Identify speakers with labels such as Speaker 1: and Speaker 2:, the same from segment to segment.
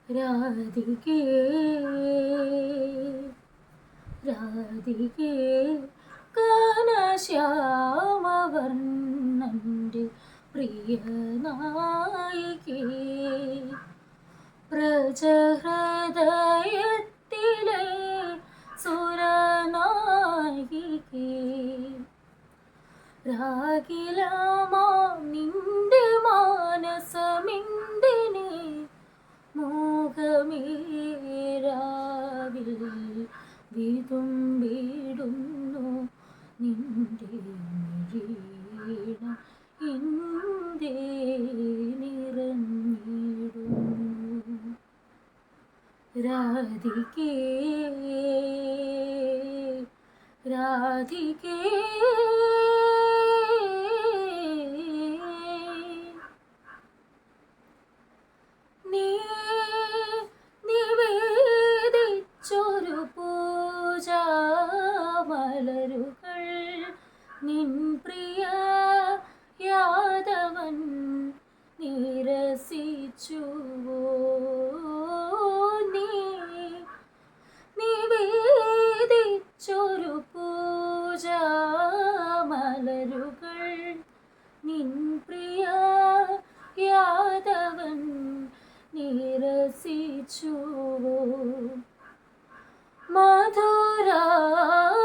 Speaker 1: രാധികേ രാധികേ കാനശ്യാമവർണ്ണൻ്റെ പ്രിയ നായികേ പ്രജഹൃദയത്തിലെ സുരനായികേ രാഗിലമാം നിന്റെ മാനസമെന്തിനെ മോഹമേരാവിൽ വിതുമ്പിടുന്നു നിന്റെ മിഴീണ എന്തേ നിറഞ്ഞിടുന്നു രാധികേ രാധികേ നിവേദിച്ചൊരു പൂജാമലരുകൾ നിൻ പ്രിയ യാദവൻ നിരസിച്ചുവോ നിവേദിച്ചൊരു പൂജാമലരുകൾ നിൻ പ്രിയ യാദവൻ നിരസിച്ചുവോ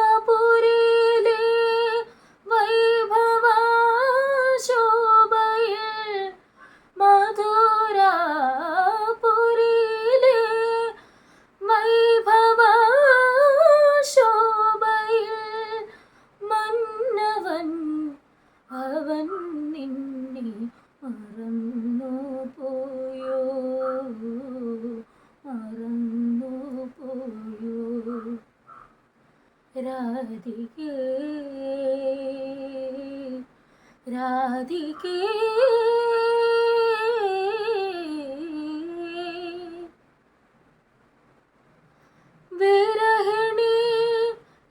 Speaker 1: മധുരാപുരിയിലെ വൈഭവശോഭയിൽ മധുരാപുരിയിലെ വൈഭവശോഭയിൽ മന്നവൻ അവൻ നിന്നെ മറന്നു പോയോ മറന്നു പോയോ രാധികേ രാധികേ വിരഹിണി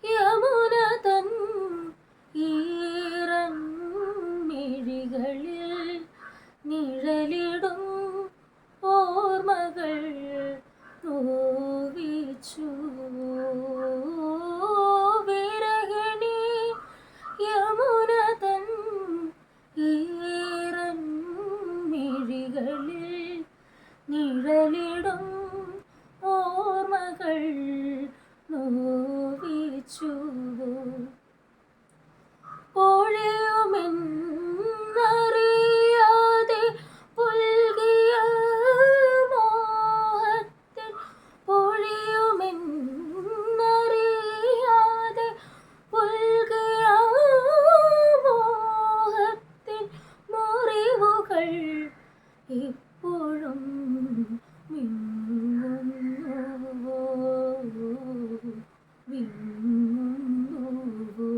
Speaker 1: യമുന തൻ ഈറൻ മിഴികളിൽ നിഴലിടും ഓർമ്മകൾ നോവിച്ചു വിരഹിണി യമുന തൻ ഈറൻ മിഴികളിൽ നിഴലിടും ഓർമ്മകൾ നോവിച്ചു പൊഴിയുമെന്നറിയാതെ പുൽകിയ മോഹത്തിൽ പൊഴിയുമെന്നറിയാതെ പുൽകിയ മോഹത്തിൽ മുറിവുകൾ ഇപ്പോഴും വിങ്ങുന്നുവോ വിങ്ങുന്നുവോ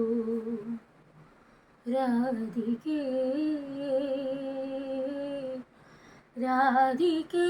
Speaker 1: രാധികേ രാധികേ